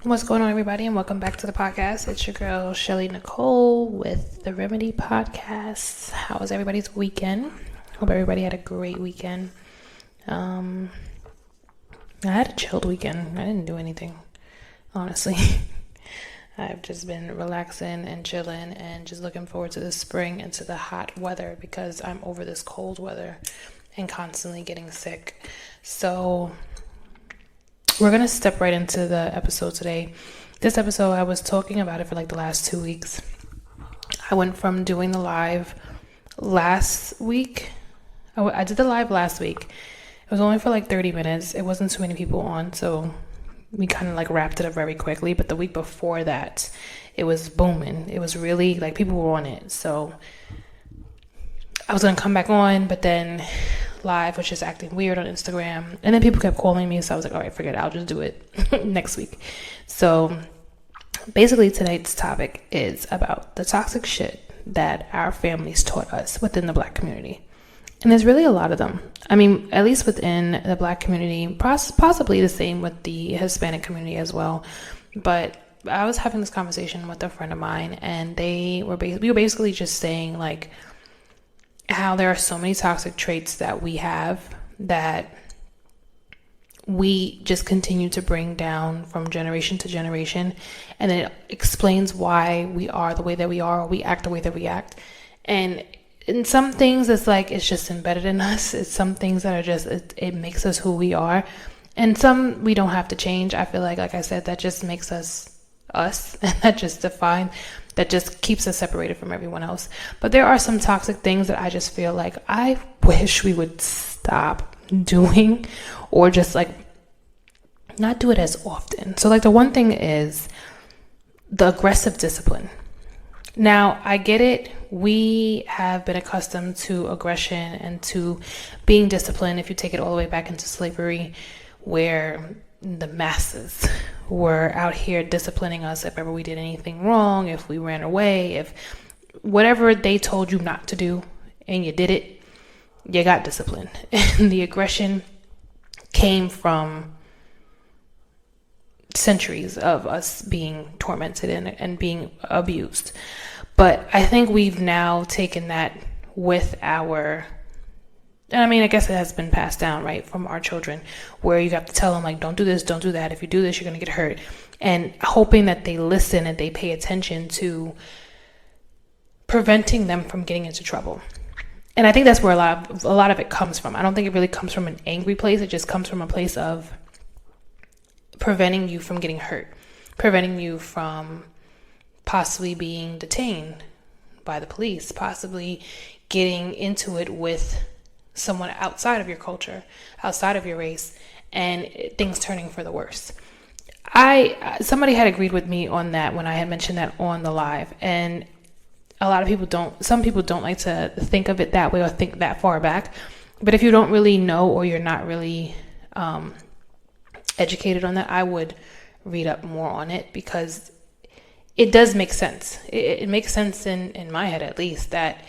What's going on, everybody, and welcome back to the podcast. It's your girl Shelly Nicole with the Remedy Podcast. How was everybody's weekend? Hope everybody had a great weekend. I had a chilled weekend. I didn't do anything, honestly. I've just been relaxing and chilling and just looking forward to the spring and to the hot weather because I'm over this cold weather and constantly getting sick. So we're going to step right into the episode today. This episode, I was talking about it for like the last 2 weeks. I went from doing the live last week. I did the live last week. It was only for like 30 minutes. It wasn't too many people on, so we kind of like wrapped it up very quickly. But the week before that, it was booming. It was really like people were on it. So I was going to come back on, but then live was just acting weird on Instagram, and then people kept calling me, so I was like, all right, forget it, I'll just do it next week. So basically tonight's topic is about the toxic shit that our families taught us within the Black community, and there's really a lot of them. I mean, at least within the Black community, possibly the same with the Hispanic community as well. But I was having this conversation with a friend of mine, and we were basically just saying like how there are so many toxic traits that we have that we just continue to bring down from generation to generation, and it explains why we are the way that we are, or we act the way that we act. And in some things it's like it's just embedded in us. It's some things that are just it makes us who we are, and some we don't have to change. I feel like I said, that just makes us us, and that just keeps us separated from everyone else. But there are some toxic things that I just feel like I wish we would stop doing, or just like not do it as often. So like the one thing is the aggressive discipline. Now, I get it. We have been accustomed to aggression and to being disciplined. If you take it all the way back into slavery, where the masses were out here disciplining us if ever we did anything wrong, if we ran away, if whatever they told you not to do and you did it, you got disciplined. And the aggression came from centuries of us being tormented and being abused. But I think we've now taken that with our, and I mean, I guess it has been passed down, right, from our children, where you have to tell them, like, don't do this, don't do that. If you do this, you're going to get hurt. And hoping that they listen and they pay attention to preventing them from getting into trouble. And I think that's where a lot of it comes from. I don't think it really comes from an angry place. It just comes from a place of preventing you from getting hurt, preventing you from possibly being detained by the police, possibly getting into it with someone outside of your culture, outside of your race, and things turning for the worse. Somebody had agreed with me on that when I had mentioned that on the live, and some people don't like to think of it that way or think that far back. But if you don't really know, or you're not really educated on that, I would read up more on it, because it does make sense. It makes sense in my head, at least, that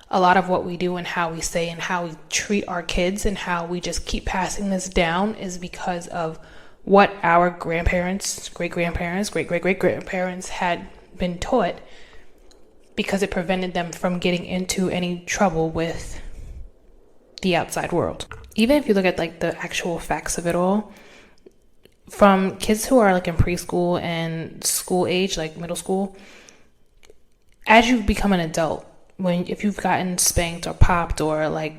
a lot of what we do and how we say and how we treat our kids and how we just keep passing this down is because of what our grandparents, great-grandparents, great-great-great-grandparents had been taught, because it prevented them from getting into any trouble with the outside world. Even if you look at like the actual facts of it all, from kids who are like in preschool and school age, like middle school, as you become an adult, if you've gotten spanked or popped or like,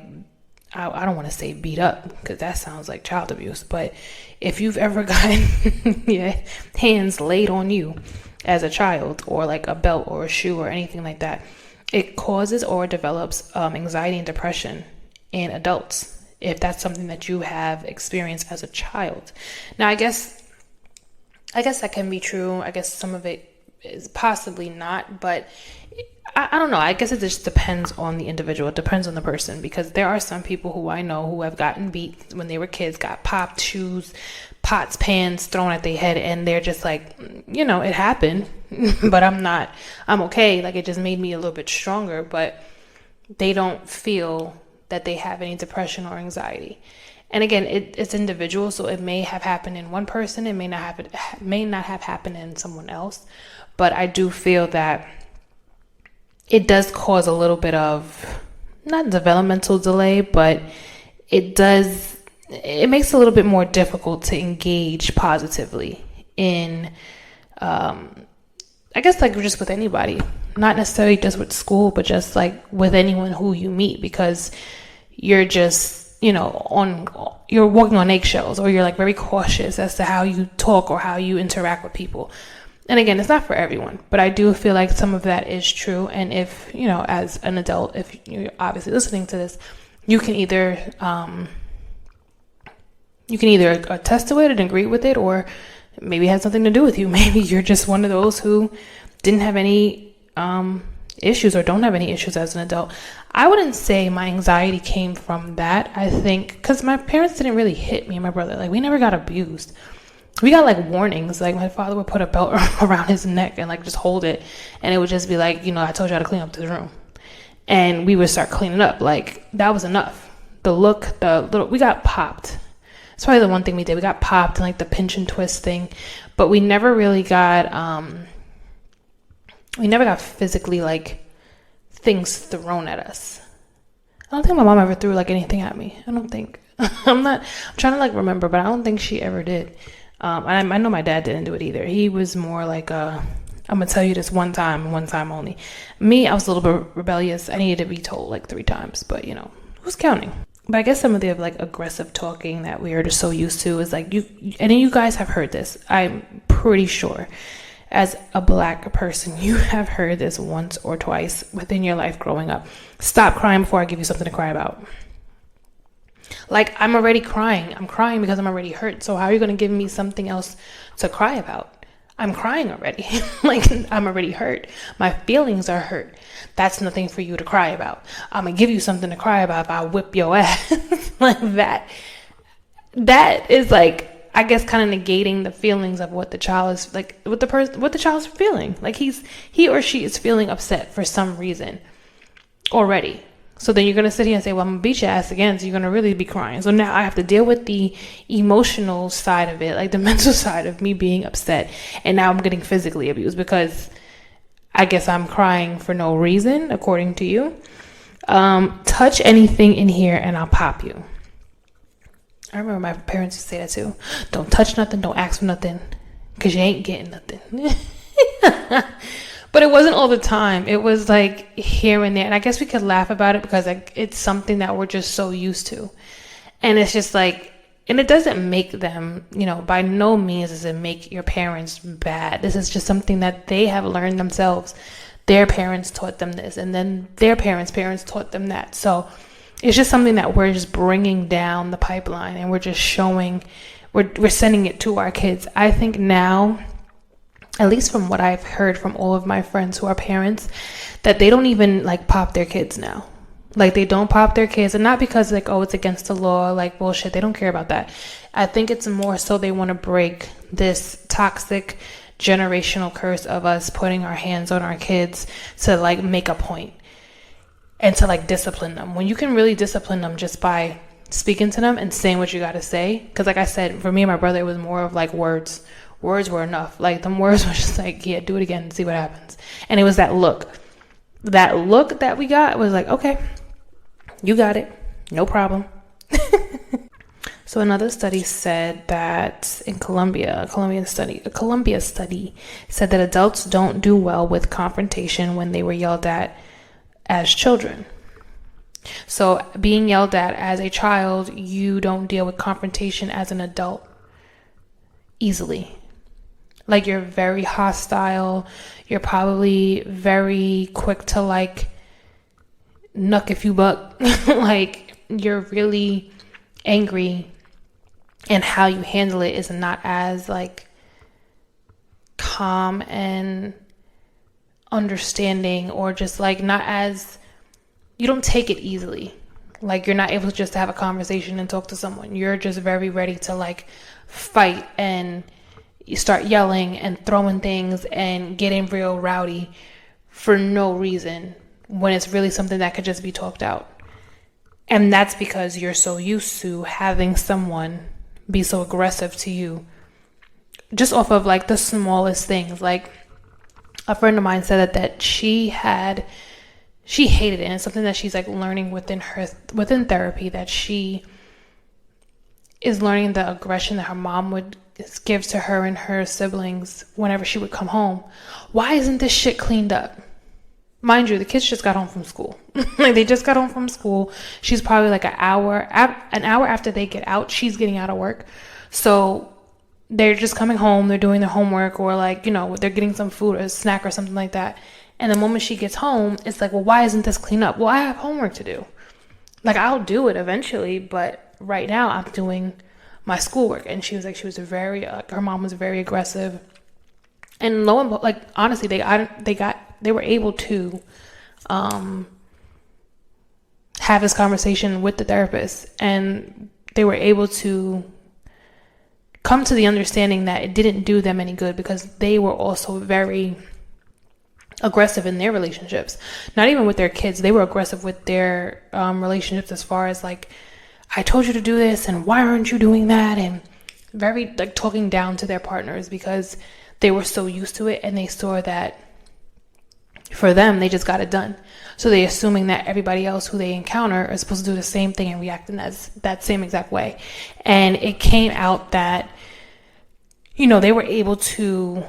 I don't want to say beat up, because that sounds like child abuse, but if you've ever gotten your hands laid on you as a child, or like a belt or a shoe or anything like that, it causes or develops anxiety and depression in adults, if that's something that you have experienced as a child. Now, I guess that can be true. I guess some of it is possibly not, but I don't know. I guess it just depends on the individual. It depends on the person, because there are some people who I know who have gotten beat when they were kids, got popped, shoes, pots, pans thrown at their head, and they're just like, it happened, but I'm okay. Like, it just made me a little bit stronger, but they don't feel that they have any depression or anxiety. And again, it's individual, so it may have happened in one person, it may not have happened in someone else. But I do feel that it does cause a little bit of, not developmental delay, but it makes it a little bit more difficult to engage positively in, I guess, like just with anybody, not necessarily just with school, but just like with anyone who you meet, because you're just, you're walking on eggshells, or you're like very cautious as to how you talk or how you interact with people. And again, it's not for everyone, but I do feel like some of that is true. And if, as an adult, if you're obviously listening to this, you can either attest to it and agree with it, or maybe it has something to do with you. Maybe you're just one of those who didn't have any issues or don't have any issues as an adult. I wouldn't say my anxiety came from that. I think because my parents didn't really hit me and my brother. Like, we never got abused. We got like warnings. Like, my father would put a belt around his neck and like just hold it, and it would just be like, I told you how to clean up this room, and we would start cleaning up. Like, that was enough. We got popped. It's probably the one thing we did. We got popped and like the pinch and twist thing, but we never really got physically like things thrown at us. I don't think my mom ever threw like anything at me. I don't think. I'm trying to like remember, but I don't think she ever did. And I know my dad didn't do it either. He was more like I'm gonna tell you this one time only. Me, I was a little bit rebellious. I needed to be told like 3 times, but who's counting? But I guess some of the like aggressive talking that we are just so used to is like you guys have heard this. I'm pretty sure as a Black person, you have heard this once or twice within your life growing up. Stop crying before I give you something to cry about. Like, I'm already crying. I'm crying because I'm already hurt. So how are you going to give me something else to cry about? I'm crying already. Like, I'm already hurt. My feelings are hurt. That's nothing for you to cry about. I'm going to give you something to cry about if I whip your ass. Like that. That is like, I guess, kind of negating the feelings of what the child is like, what the child's feeling. Like, he or she is feeling upset for some reason already. So then you're going to sit here and say, well, I'm going to beat your ass again. So you're going to really be crying. So now I have to deal with the emotional side of it, like the mental side of me being upset. And now I'm getting physically abused because I guess I'm crying for no reason, according to you. Touch anything in here and I'll pop you. I remember my parents used to say that too. Don't touch nothing. Don't ask for nothing because you ain't getting nothing. But it wasn't all the time. It was like here and there. And I guess we could laugh about it because like it's something that we're just so used to. And it's just like, and it doesn't make them, by no means does it make your parents bad. This is just something that they have learned themselves. Their parents taught them this, and then their parents taught them that. So it's just something that we're just bringing down the pipeline, and we're just showing, we're sending it to our kids. I think now, at least from what I've heard from all of my friends who are parents, that they don't even like pop their kids now. Like, they don't pop their kids, and not because like, oh, it's against the law, like bullshit. They don't care about that. I think it's more so they want to break this toxic generational curse of us putting our hands on our kids to like make a point and to like discipline them, when you can really discipline them just by speaking to them and saying what you got to say. Because like I said, for me and my brother, it was more of like words were enough. Like, them words were just like, yeah, do it again and see what happens. And it was that look that we got was like, okay, you got it, no problem. So another study said that in a Columbia study said that adults don't do well with confrontation when they were yelled at as children. So being yelled at as a child, you don't deal with confrontation as an adult easily. Like, you're very hostile. You're probably very quick to like nuck if you buck. Like, you're really angry, and how you handle it is not as like calm and understanding, or just like not as, you don't take it easily. Like, you're not able just to have a conversation and talk to someone. You're just very ready to like fight, and you start yelling and throwing things and getting real rowdy for no reason, when it's really something that could just be talked out. And that's because you're so used to having someone be so aggressive to you just off of like the smallest things. Like a friend of mine said that she hated it, and it's something that she's like learning within therapy, that she is learning the aggression that her mom would give to her and her siblings whenever she would come home. Why isn't this shit cleaned up? Mind you, the kids just got home from school. Like they just got home from school. She's probably like an hour after they get out, she's getting out of work. So they're just coming home, they're doing their homework, or like, you know, they're getting some food or a snack or something like that. And the moment she gets home, it's like, well, why isn't this cleaned up? Well, I have homework to do. Like, I'll do it eventually, but right now I'm doing my schoolwork. And she was like, her mom was very aggressive. And lo and behold, like, honestly, they were able to have this conversation with the therapist, and they were able to come to the understanding that it didn't do them any good, because they were also very aggressive in their relationships. Not even with their kids, they were aggressive with their relationships, as far as like, I told you to do this and why aren't you doing that, and very like talking down to their partners, because they were so used to it, and they saw that for them, they just got it done. So they assuming that everybody else who they encounter is supposed to do the same thing and react in that same exact way. And it came out that, you know, they were able to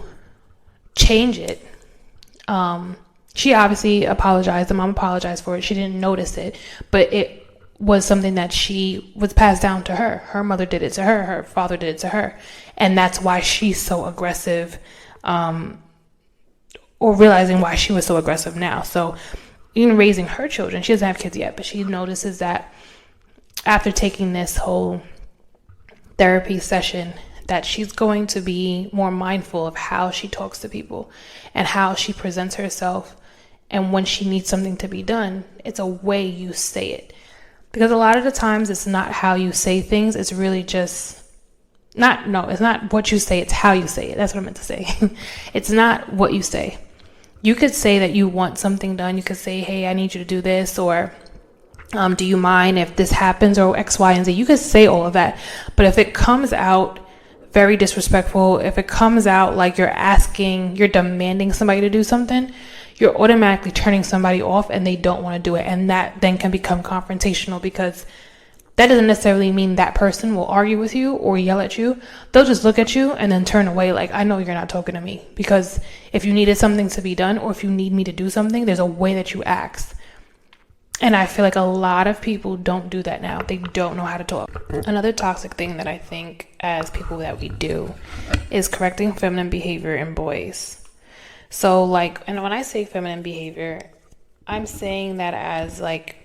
change it. She obviously apologized. The mom apologized for it. She didn't notice it, but it was something that she was passed down to her. Her mother did it to her. Her father did it to her. And that's why she's so aggressive, or realizing why she was so aggressive now. So even raising her children, she doesn't have kids yet, but she notices that after taking this whole therapy session, that she's going to be more mindful of how she talks to people and how she presents herself. And when she needs something to be done, it's a way you say it. Because a lot of the times it's not how you say things. It's really just it's not what you say. It's how you say it. That's what I meant to say. It's not what you say. You could say that you want something done. You could say, hey, I need you to do this, or do you mind if this happens, or X, Y, and Z. You could say all of that. But if it comes out very disrespectful, if it comes out like you're demanding somebody to do something, you're automatically turning somebody off, and they don't want to do it. And that then can become confrontational, because that doesn't necessarily mean that person will argue with you or yell at you. They'll just look at you and then turn away like, I know you're not talking to me. Because if you needed something to be done, or if you need me to do something, there's a way that you ask. And I feel like a lot of people don't do that now. They don't know how to talk. Another toxic thing that I think as people that we do is correcting feminine behavior in boys. So like, and when I say feminine behavior, I'm saying that as like,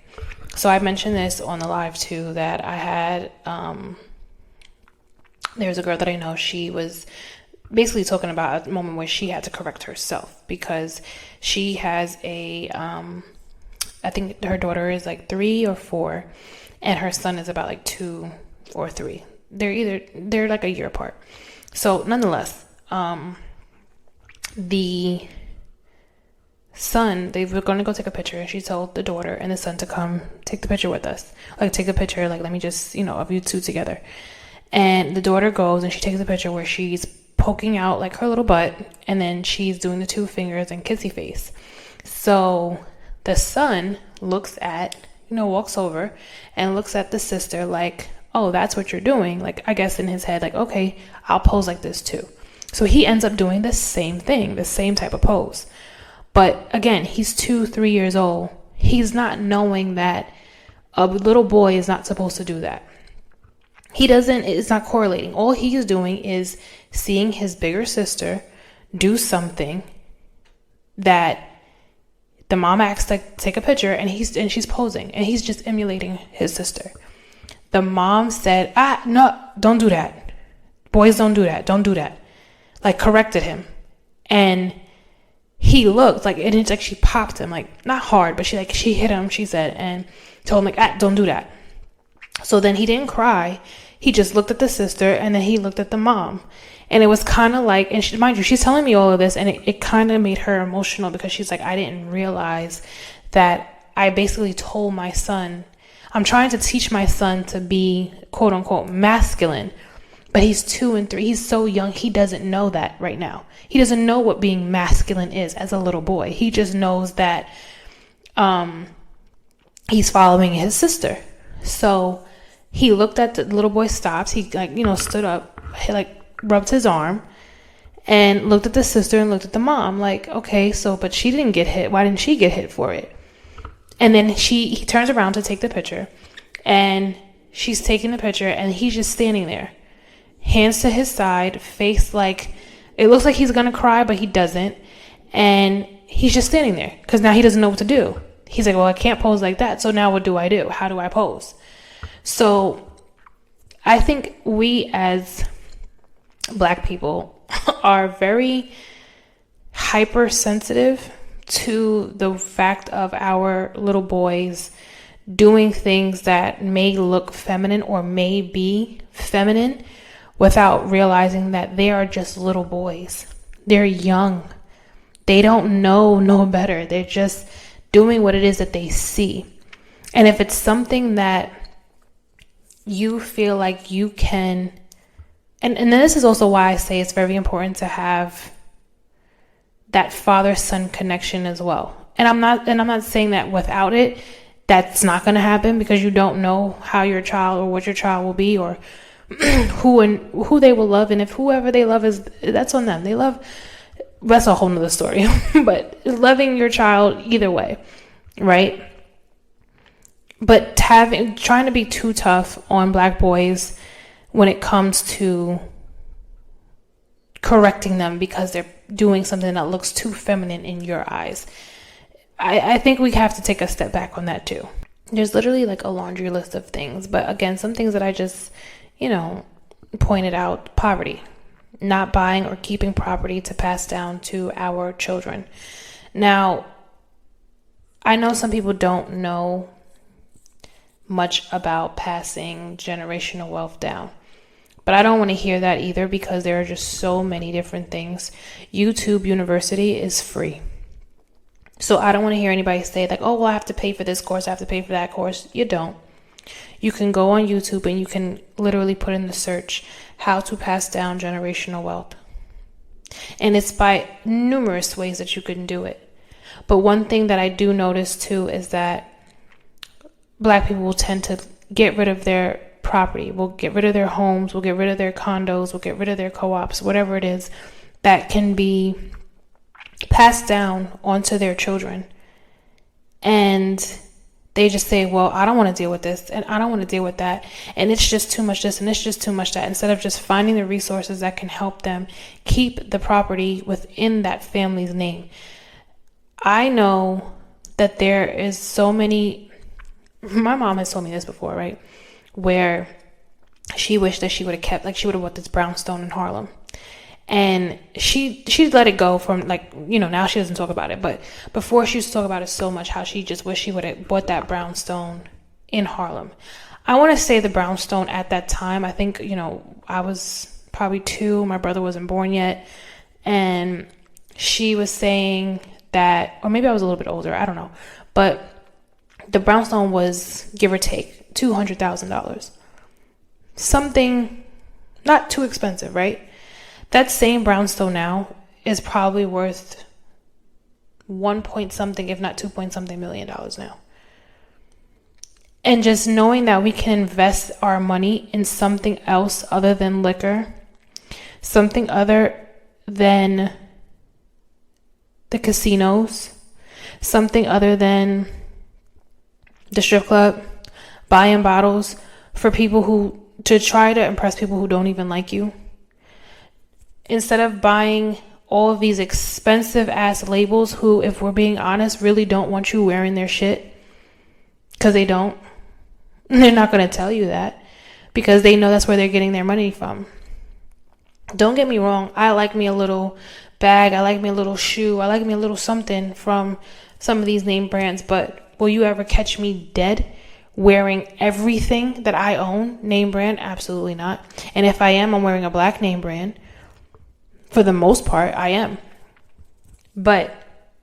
so I mentioned this on the live too, that I had, there's a girl that I know, she was basically talking about a moment where she had to correct herself, because she has I think her daughter is like 3 or 4, and her son is about like 2 or 3. They're like a year apart. So nonetheless, the son, they were going to go take a picture, and she told the daughter and the son to come take the picture with us. Like, take a picture, like, let me just, of you two together. And the daughter goes and she takes a picture where she's poking out like her little butt, and then she's doing the 2 fingers and kissy face. So the son walks over and looks at the sister like, oh, that's what you're doing. Like, I guess in his head, like, okay, I'll pose like this too. So he ends up doing the same thing, the same type of pose. But again, he's 2-3 years old. He's not knowing that a little boy is not supposed to do that. It's not correlating. All he's doing is seeing his bigger sister do something that the mom asks to take a picture, and she's posing, and he's just emulating his sister. The mom said, no, don't do that. Boys don't do that. Don't do that. Like, corrected him. And he looked like, and it's like she popped him, like, not hard, but she hit him, she said, and told him like, don't do that. So then he didn't cry. He just looked at the sister, and then he looked at the mom. And it was kind of like, and mind you, she's telling me all of this, and it kind of made her emotional, because she's like, I didn't realize that I basically told my son, I'm trying to teach my son to be quote unquote masculine, but he's 2 and 3. He's so young. He doesn't know that right now. He doesn't know what being masculine is as a little boy. He just knows that he's following his sister. So he looked at the little boy, stops. He stood up, he rubbed his arm and looked at the sister and looked at the mom like, okay, so, but she didn't get hit. Why didn't she get hit for it? And then he turns around to take the picture, and she's taking the picture, and he's just standing there, hands to his side, face like, it looks like he's going to cry, but he doesn't. And he's just standing there because now he doesn't know what to do. He's like, well, I can't pose like that. So now what do I do? How do I pose? So I think we as Black people are very hypersensitive to the fact of our little boys doing things that may look feminine or may be feminine without realizing that they are just little boys. They're young. They don't know no better. They're just doing what it is that they see. And if it's something that you feel like you can, and this is also why I say it's very important to have that father-son connection as well. And I'm not saying that without it, that's not going to happen, because you don't know how your child or what your child will be, or who they will love. And if whoever they love that's on them. That's a whole nother story. But loving your child either way, right? But trying to be too tough on Black boys when it comes to correcting them because they're doing something that looks too feminine in your eyes. I think we have to take a step back on that too. There's literally like a laundry list of things. But again, some things that I just, pointed out: poverty, not buying or keeping property to pass down to our children. Now, I know some people don't know much about passing generational wealth down, but I don't want to hear that either, because there are just so many different things. YouTube University is free. So I don't want to hear anybody say like, oh, well, I have to pay for this course, I have to pay for that course. You don't. You can go on YouTube and you can literally put in the search, how to pass down generational wealth. And it's by numerous ways that you can do it. But one thing that I do notice too is that Black people will tend to get rid of their property. We'll get rid of their homes. We'll get rid of their condos. We'll get rid of their co-ops, whatever it is that can be passed down onto their children. And they just say, well, I don't want to deal with this, and I don't want to deal with that, and it's just too much this, and it's just too much that, instead of just finding the resources that can help them keep the property within that family's name. I know that there is so many, my mom has told me this before, right? Where she wished that she would have kept, like, she would have bought this brownstone in Harlem. And she let it go from, like, now she doesn't talk about it. But before, she used to talk about it so much, how she just wished she would have bought that brownstone in Harlem. I want to say the brownstone at that time, I think, I was probably 2. My brother wasn't born yet. And she was saying that, or maybe I was a little bit older, I don't know. But the brownstone was, give or take, $200,000. Something not too expensive, right? That same brownstone now is probably worth 1 point something, if not 2 point something million dollars now. And just knowing that we can invest our money in something else other than liquor, something other than the casinos, something other than the strip club, buying bottles for people to try to impress people who don't even like you. Instead of buying all of these expensive ass labels who, if we're being honest, really don't want you wearing their shit. Because they don't. They're not going to tell you that, because they know that's where they're getting their money from. Don't get me wrong. I like me a little bag. I like me a little shoe. I like me a little something from some of these name brands. But will you ever catch me dead wearing everything that I own name brand? Absolutely not. And if I am, I'm wearing a Black name brand. For the most part, I am. But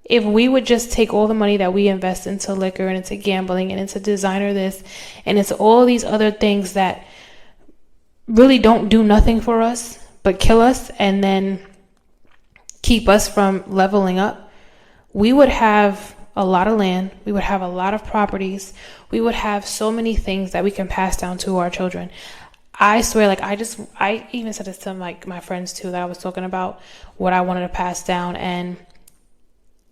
If we would just take all the money that we invest into liquor and into gambling and into designer this and into all these other things that really don't do nothing for us but kill us and then keep us from leveling up, we would have a lot of land, we would have a lot of properties, we would have so many things that we can pass down to our children. I swear, like, I even said this to like my friends too, that I was talking about what I wanted to pass down, and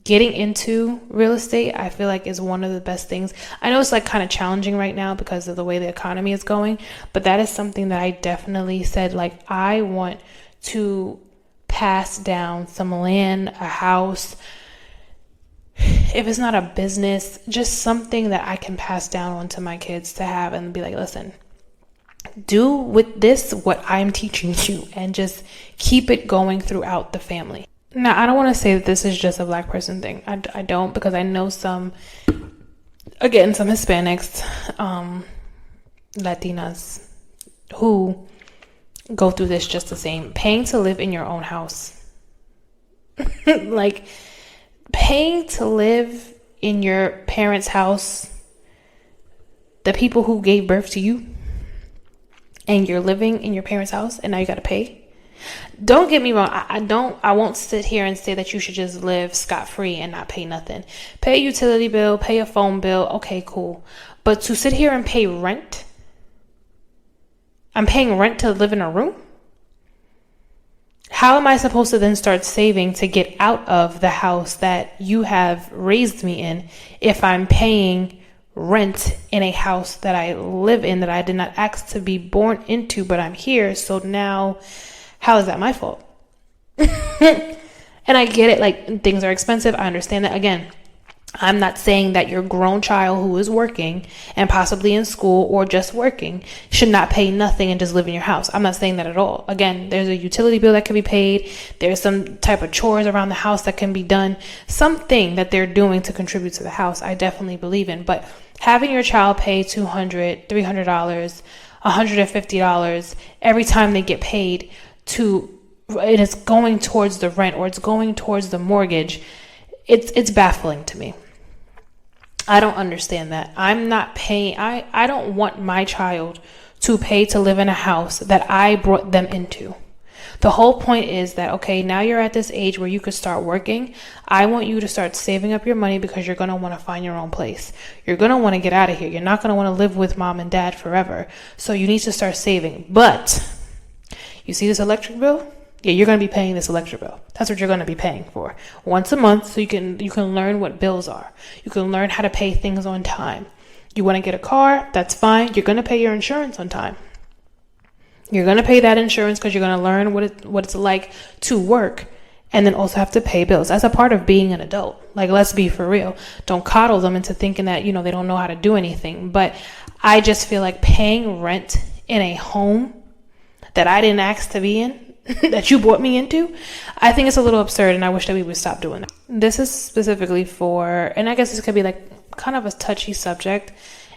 getting into real estate, I feel like, is one of the best things. I know it's like kind of challenging right now because of the way the economy is going, but that is something that I definitely said, like, I want to pass down some land, a house, if it's not a business, just something that I can pass down on to my kids to have and be like, listen, do with this what I'm teaching you, and just keep it going throughout the family. Now, I don't want to say that this is just a Black person thing. I don't, because I know some Hispanics, Latinas, who go through this just the same. Paying to live in your own house. Like, paying to live in your parents' house, the people who gave birth to you, and you're living in your parents' house, and now you got to pay. Don't get me wrong. I won't sit here and say that you should just live scot-free and not pay nothing. Pay a utility bill, pay a phone bill. Okay, cool. But to sit here and pay rent, I'm paying rent to live in a room? How am I supposed to then start saving to get out of the house that you have raised me in if I'm paying rent in a house that I live in, that I did not ask to be born into, but I'm here? So now, how is that my fault? And I get it, like, things are expensive. I understand that. Again, I'm not saying that your grown child who is working and possibly in school or just working should not pay nothing and just live in your house. I'm not saying that at all. Again, there's a utility bill that can be paid. There's some type of chores around the house that can be done. Something that they're doing to contribute to the house, I definitely believe in. But having your child pay $200, $300, $150 every time they get paid and it's going towards the rent or it's going towards the mortgage, it's baffling to me. I don't understand that. I'm not paying. I don't want my child to pay to live in a house that I brought them into. The whole point is that, okay, now you're at this age where you could start working. I want you to start saving up your money because you're going to want to find your own place. You're going to want to get out of here. You're not going to want to live with mom and dad forever. So you need to start saving. But you see this electric bill? Yeah, you're going to be paying this electric bill. That's what you're going to be paying for once a month, so you can learn what bills are. You can learn how to pay things on time. You want to get a car? That's fine. You're going to pay your insurance on time. You're going to pay that insurance because you're going to learn what it's like to work, and then also have to pay bills. That's a part of being an adult. Like, let's be for real. Don't coddle them into thinking that, they don't know how to do anything. But I just feel like paying rent in a home that I didn't ask to be in, that you brought me into, I think it's a little absurd, and I wish that we would stop doing that. This is specifically for, and I guess this could be like kind of a touchy subject.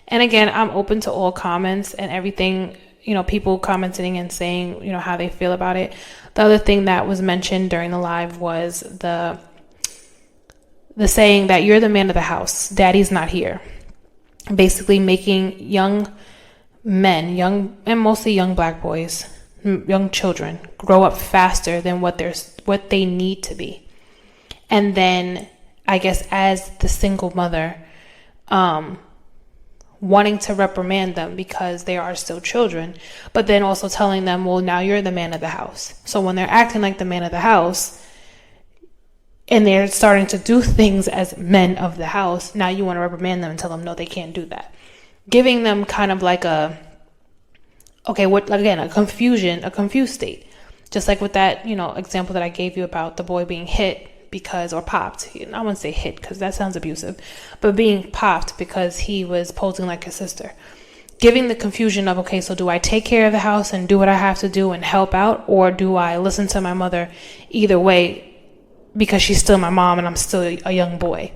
And again, I'm open to all comments and everything, people commenting and saying, how they feel about it. The other thing that was mentioned during the live was the saying that you're the man of the house, daddy's not here. Basically making young men, and mostly young Black boys, young children, grow up faster than what they need to be. And then, I guess, as the single mother, wanting to reprimand them because they are still children, but then also telling them, well, now you're the man of the house. So when they're acting like the man of the house and they're starting to do things as men of the house, now you want to reprimand them and tell them, no, they can't do that. Giving them kind of like a confused state. Just like with that, example that I gave you about the boy being hit or popped. I wouldn't say hit because that sounds abusive, but being popped because he was posing like his sister. Giving the confusion of, okay, so do I take care of the house and do what I have to do and help out, or do I listen to my mother either way because she's still my mom and I'm still a young boy?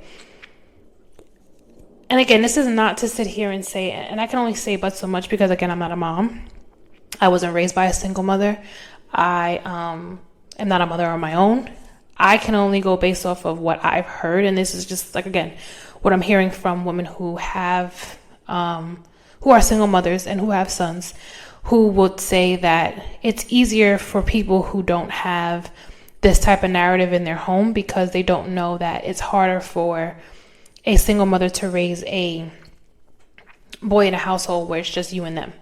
And again, this is not to sit here and say, and I can only say but so much because, again, I'm not a mom. I wasn't raised by a single mother. I am not a mother on my own. I can only go based off of what I've heard, and this is just like, again, what I'm hearing from women who have who are single mothers and who have sons, who would say that it's easier for people who don't have this type of narrative in their home because they don't know that it's harder for a single mother to raise a boy in a household where it's just you and them,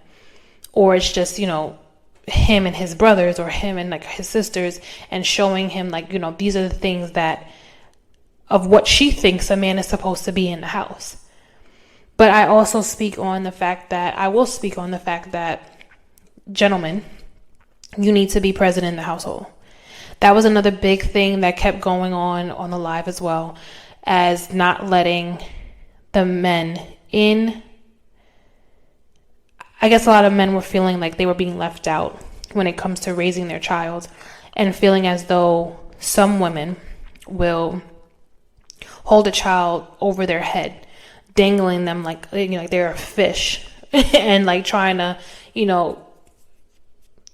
or it's just, him and his brothers, or him and like his sisters, and showing him like, these are the things that of what she thinks a man is supposed to be in the house. But I will speak on the fact that gentlemen, you need to be present in the household. That was another big thing that kept going on the live, as well as not letting the men in. I guess a lot of men were feeling like they were being left out when it comes to raising their child, and feeling as though some women will hold a child over their head, dangling them like they're a fish and like trying to,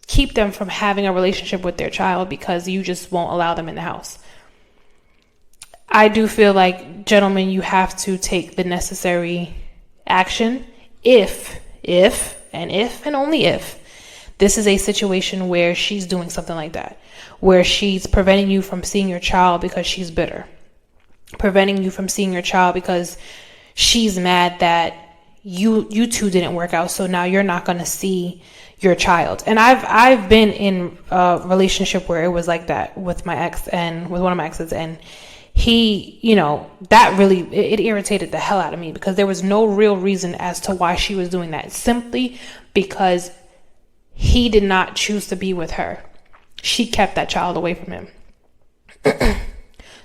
keep them from having a relationship with their child because you just won't allow them in the house. I do feel like, gentlemen, you have to take the necessary action if and only if this is a situation where she's doing something like that, where she's preventing you from seeing your child because she's bitter, preventing you from seeing your child because she's mad that you two didn't work out, so now you're not going to see your child. And I've been in a relationship where it was like that with my ex, and with one of my exes, and he, that really, it irritated the hell out of me because there was no real reason as to why she was doing that, simply because he did not choose to be with her. She kept that child away from him.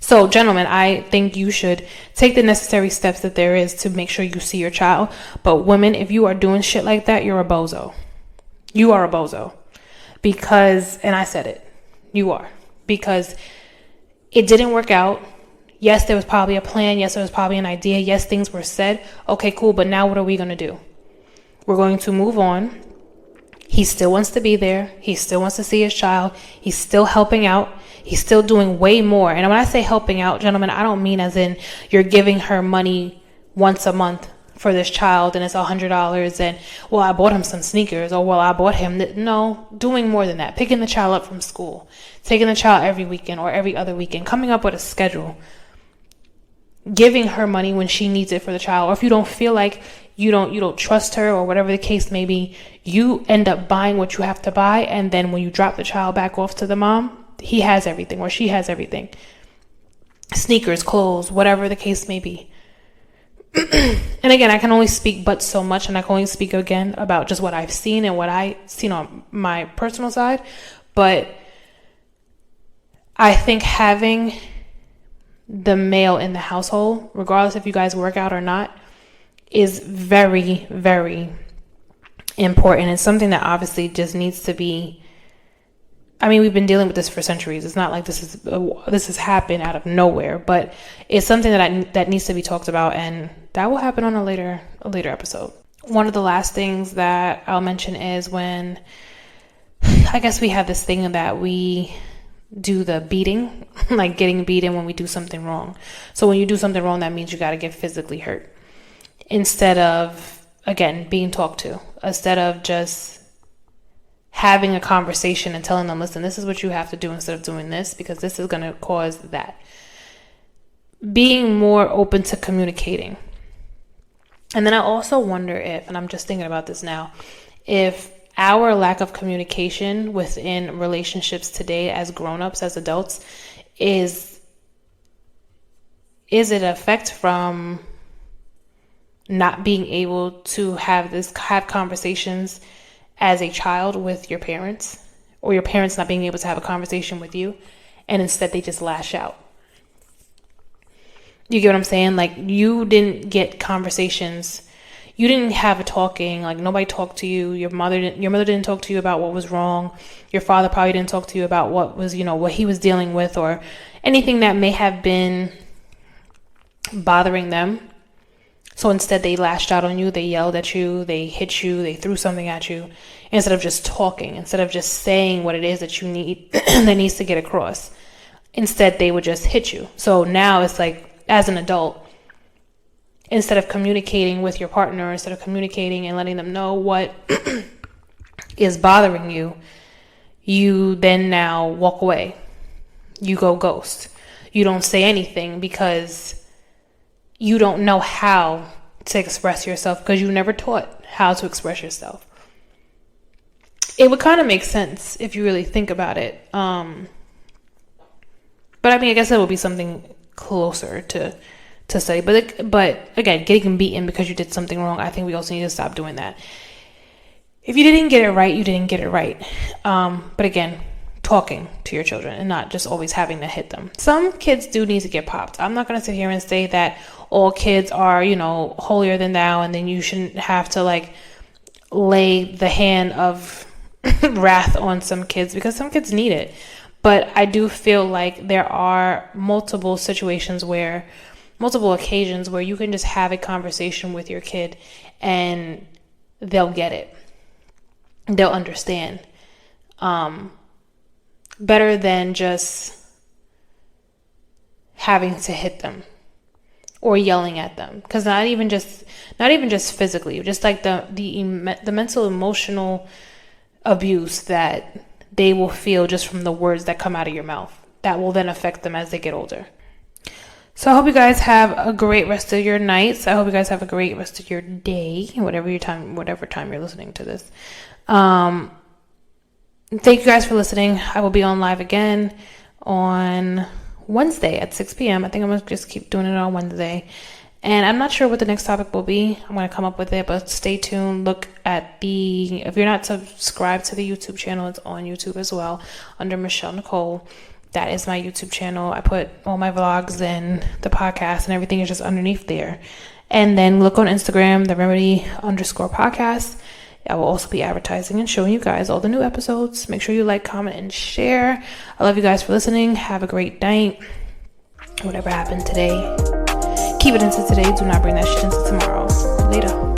So, gentlemen, I think you should take the necessary steps that there is to make sure you see your child. But women, if you are doing shit like that, you're a bozo. You are a bozo. Because, and I said it, you are. Because it didn't work out. Yes, there was probably a plan. Yes, there was probably an idea. Yes, things were said. Okay, cool. But now what are we going to do? We're going to move on. He still wants to be there. He still wants to see his child. He's still helping out. He's still doing way more. And when I say helping out, gentlemen, I don't mean as in you're giving her money once a month for this child and it's $100 and, well, I bought him some sneakers, or, well, I bought him. No, doing more than that. Picking the child up from school, taking the child every weekend or every other weekend, coming up with a schedule, giving her money when she needs it for the child. Or if you don't feel like you don't trust her, or whatever the case may be, you end up buying what you have to buy. And then when you drop the child back off to the mom, he has everything, or she has everything. Sneakers, clothes, whatever the case may be. And again, I can only speak but so much, and I can only speak again about just what I've seen and what I've seen on my personal side. But I think having the male in the household, regardless if you guys work out or not, is very, very important. It's something that obviously just needs to be, I mean, we've been dealing with this for centuries. It's not like this has happened out of nowhere, but it's something that needs to be talked about, and that will happen on a later episode. One of the last things that I'll mention is when, I guess we have this thing that we do the beating, like getting beaten when we do something wrong. So when you do something wrong, that means you got to get physically hurt instead of, again, being talked to, instead of just having a conversation and telling them, listen, this is what you have to do instead of doing this, because this is going to cause that. Being more open to communicating. And then I also wonder if, and I'm just thinking about this now, if our lack of communication within relationships today as grown-ups, as adults, is it effect from not being able to have conversations as a child with your parents, or your parents not being able to have a conversation with you, and instead they just lash out. You get what I'm saying? Like, you didn't get conversations. You didn't have a talking, like nobody talked to you. Your mother didn't talk to you about what was wrong. Your father probably didn't talk to you about what was, what he was dealing with, or anything that may have been bothering them. So instead they lashed out on you, they yelled at you, they hit you, they threw something at you, instead of just talking, instead of just saying what it is that you need, that needs to get across. Instead, they would just hit you. So now it's like, as an adult, instead of communicating with your partner, instead of communicating and letting them know what is bothering you, you then now walk away. You go ghost. You don't say anything because you don't know how to express yourself, because you never taught how to express yourself. It would kind of make sense if you really think about it. But I mean, I guess that would be something closer to study. But again, getting beaten because you did something wrong, I think we also need to stop doing that. If you didn't get it right, you didn't get it right. But again, talking to your children and not just always having to hit them. Some kids do need to get popped. I'm not going to sit here and say that all kids are, holier than thou, and then you shouldn't have to like lay the hand of wrath on some kids, because some kids need it. But I do feel like there are multiple occasions where you can just have a conversation with your kid and they'll get it. They'll understand. Better than just having to hit them or yelling at them. Because not even just physically, just like the mental, emotional abuse that they will feel just from the words that come out of your mouth, that will then affect them as they get older. So I hope you guys have a great rest of your nights. I hope you guys have a great rest of your day, whatever time you're listening to this. Thank you guys for listening. I will be on live again on Wednesday at 6 p.m. I think I'm going to just keep doing it on Wednesday. And I'm not sure what the next topic will be. I'm going to come up with it, but stay tuned. Look at if you're not subscribed to the YouTube channel, it's on YouTube as well under Michelle Nicole. That is my YouTube channel. I put all my vlogs and the podcast and everything is just underneath there. And then look on Instagram, the remedy_podcast. I will also be advertising and showing you guys all the new episodes. Make sure you like, comment, and share. I love you guys for listening. Have a great night. Whatever happened today, keep it into today. Do not bring that shit into tomorrow. Later.